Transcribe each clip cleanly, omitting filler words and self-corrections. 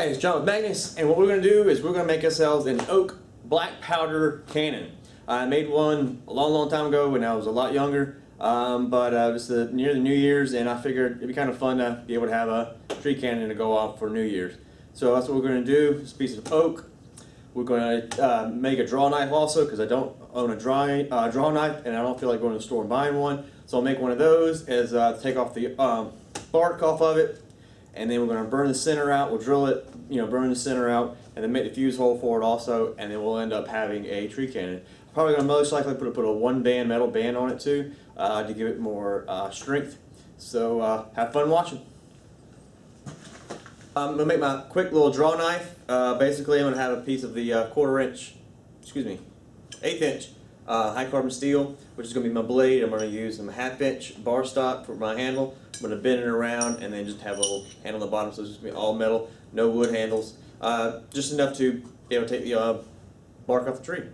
Hi, it's John with Magnus, and what we're going to do is we're going to make ourselves an oak black powder cannon. I made one a long time ago when I was a lot younger, but it was near the New Year's, and I figured it'd be kind of fun to be able to have a tree cannon to go off for New Year's. So that's what we're going to do. This piece of oak. We're going to make a draw knife also, because I don't own a draw knife, and I don't feel like going to the store and buying one. So I'll make one of those as take off the bark off of it. And then we're going to burn the center out. We'll drill it, burn the center out, and then make the fuse hole for it also, and then we'll end up having a tree cannon. Probably going to most likely put a one-band metal band on it too, to give it more strength. So have fun watching. I'm going to make my quick little draw knife. Basically, I'm going to have a piece of the 1/4 inch, 1/8 inch high carbon steel, which is going to be my blade. I'm going to use some 1/2 inch bar stock for my handle. I'm going to bend it around and then just have a little handle on the bottom, so it's just going to be all metal, no wood handles. Just enough to be able to take the bark off the tree.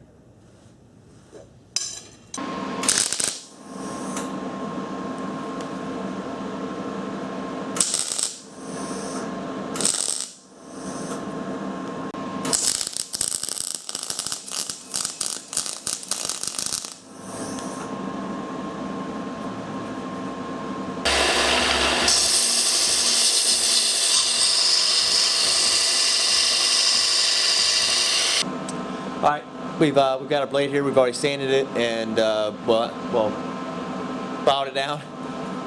Alright, we've got our blade here. We've already sanded it and filed it down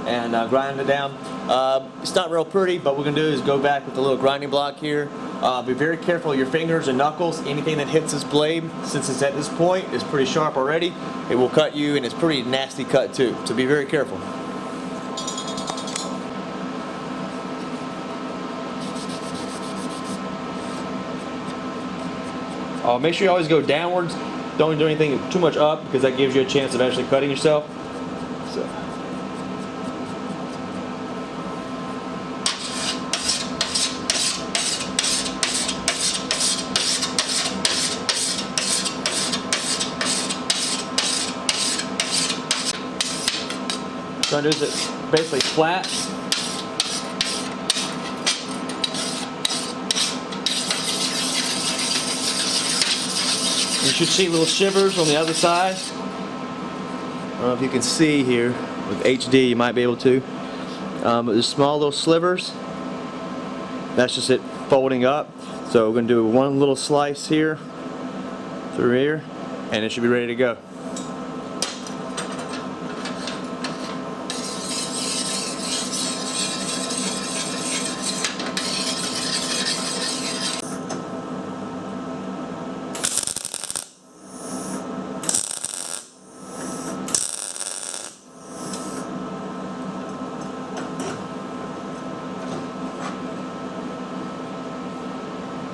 and grinded it down. It's not real pretty, but what we're going to do is go back with a little grinding block here. Be very careful of your fingers and knuckles. Anything that hits this blade, since it's at this point, is pretty sharp already. It will cut you, and it's pretty nasty cut too, so be very careful. Make sure you always go downwards. Don't do anything too much up, because that gives you a chance of actually cutting yourself. So. Trying to do this basically flat. You should see little shivers on the other side. I don't know if you can see here with HD, you might be able to. But there's small little slivers. That's just it folding up. So we're going to do one little slice here through here, and it should be ready to go.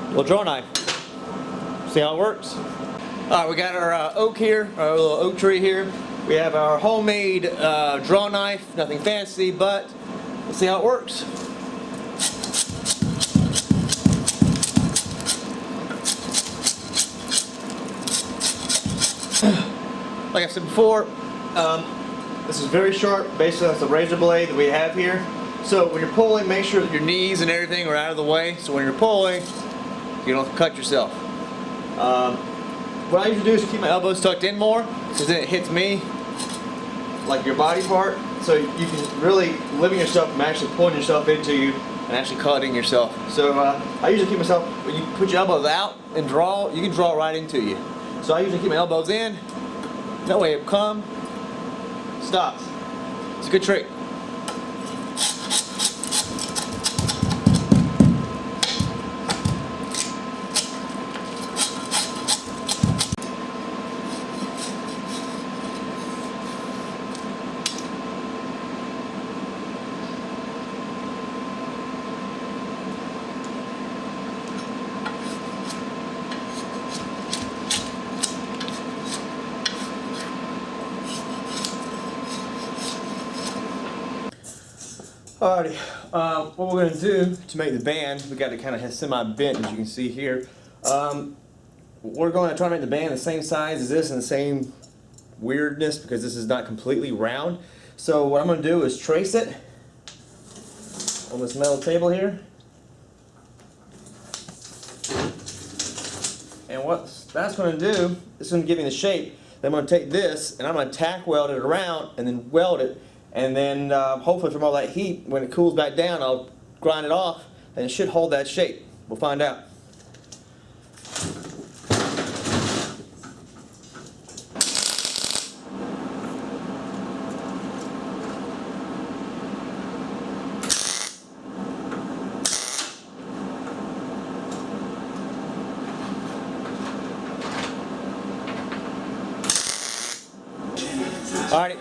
Little draw knife. See how it works? Alright, we got our oak here, our little oak tree here. We have our homemade draw knife, nothing fancy, but let's see how it works. Like I said before, this is very sharp. Basically, that's the razor blade that we have here. So when you're pulling, make sure that your knees and everything are out of the way. So when you're pulling, you don't cut yourself. What I usually do is keep my elbows tucked in more, because then it hits me like your body part, so you can really limit yourself from actually pulling yourself into you and actually cutting yourself. So I usually keep myself, when you put your elbows out and draw, you can draw right into you. So I usually keep my elbows in, that way it comes, stops. It's a good trick. Alrighty, what we're going to do to make the band, we got it kind of semi-bent, as you can see here. We're going to try to make the band the same size as this and the same weirdness, because this is not completely round. So what I'm going to do is trace it on this metal table here. and what that's going to do, it's going to give me the shape. Then I'm going to take this and I'm going to tack weld it around and then weld it, and then hopefully from all that heat, when it cools back down, I'll grind it off and it should hold that shape. We'll find out. Alright,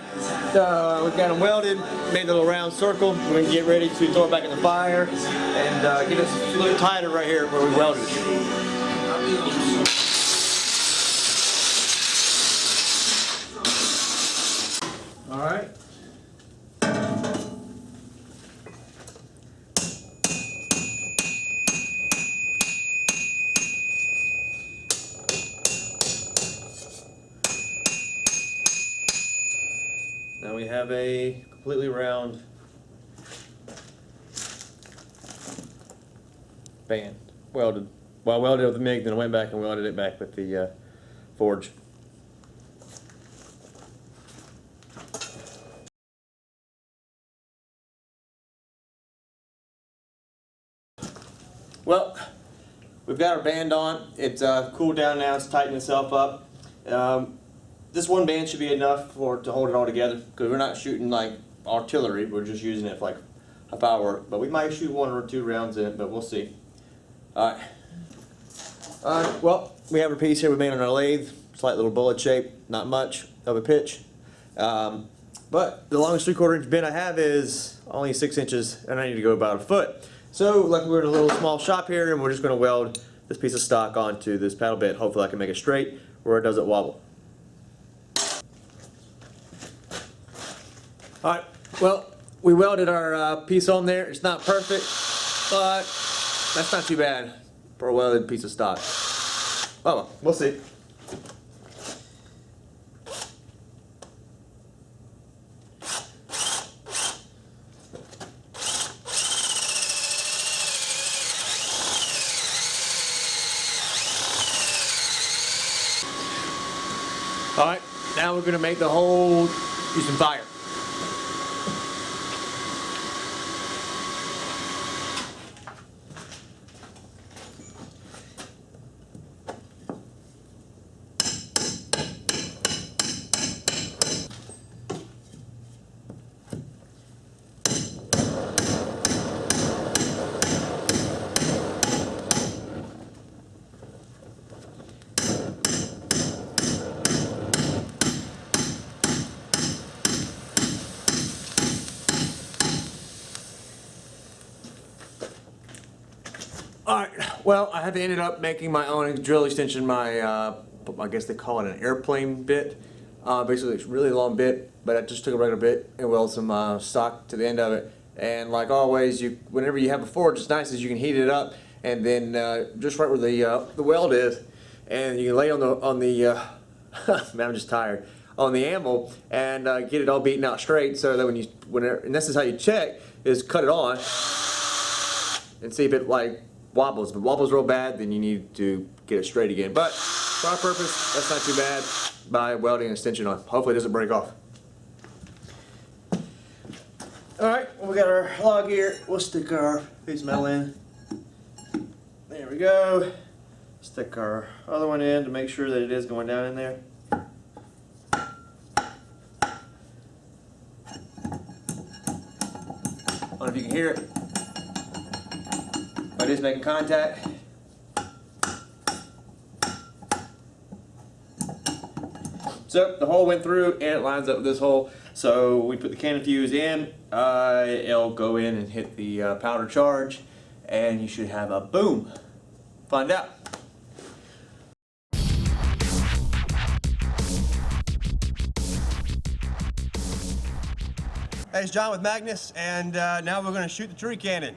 we've got them welded, made a little round circle. We're going to get ready to throw it back in the fire and get us a little tighter right here where we welded it. Alright. Now we have a completely round band welded. Well, I welded it with the MIG, then I went back and welded it back with the forge. Well, we've got our band on. It's cooled down now. It's tightened itself up. This one band should be enough to hold it all together, because we're not shooting like artillery. We're just using it for like a firework. But we might shoot 1 or 2 rounds in it, but we'll see. Alright. Well, we have a piece here we made on our lathe. Slight little bullet shape, not much of a pitch. But the longest 3/4 inch bend I have is only 6 inches, and I need to go about 1 foot. So, luckily we're in a little small shop here, and we're just going to weld this piece of stock onto this paddle bit. Hopefully I can make it straight where it doesn't wobble. Alright, well, we welded our piece on there. It's not perfect, but that's not too bad for a welded piece of stock. Oh well, we'll see. Alright, now we're going to make the hole using fire. Alright, well, I had to ended up making my own drill extension, I guess they call it an airplane bit. Basically, it's a really long bit, but I just took a regular bit and welded some stock to the end of it. And like always, whenever you have a forge, it's nice is you can heat it up, and then just right where the weld is, and you can lay on the man, I'm just tired, on the anvil, and get it all beaten out straight, so that and this is how you check, is cut it on and see if it like wobbles. If it wobbles real bad, then you need to get it straight again. But for our purpose, that's not too bad by welding an extension on. Hopefully it doesn't break off. Alright, well, we got our log here. We'll stick our piece of metal in. There we go. Stick our other one in to make sure that it is going down in there. I don't know if you can hear it, but it is making contact. So the hole went through and it lines up with this hole. So we put the cannon fuse in, it'll go in and hit the powder charge, and you should have a boom. Find out. Hey, it's John with Magnus, and now we're going to shoot the tree cannon.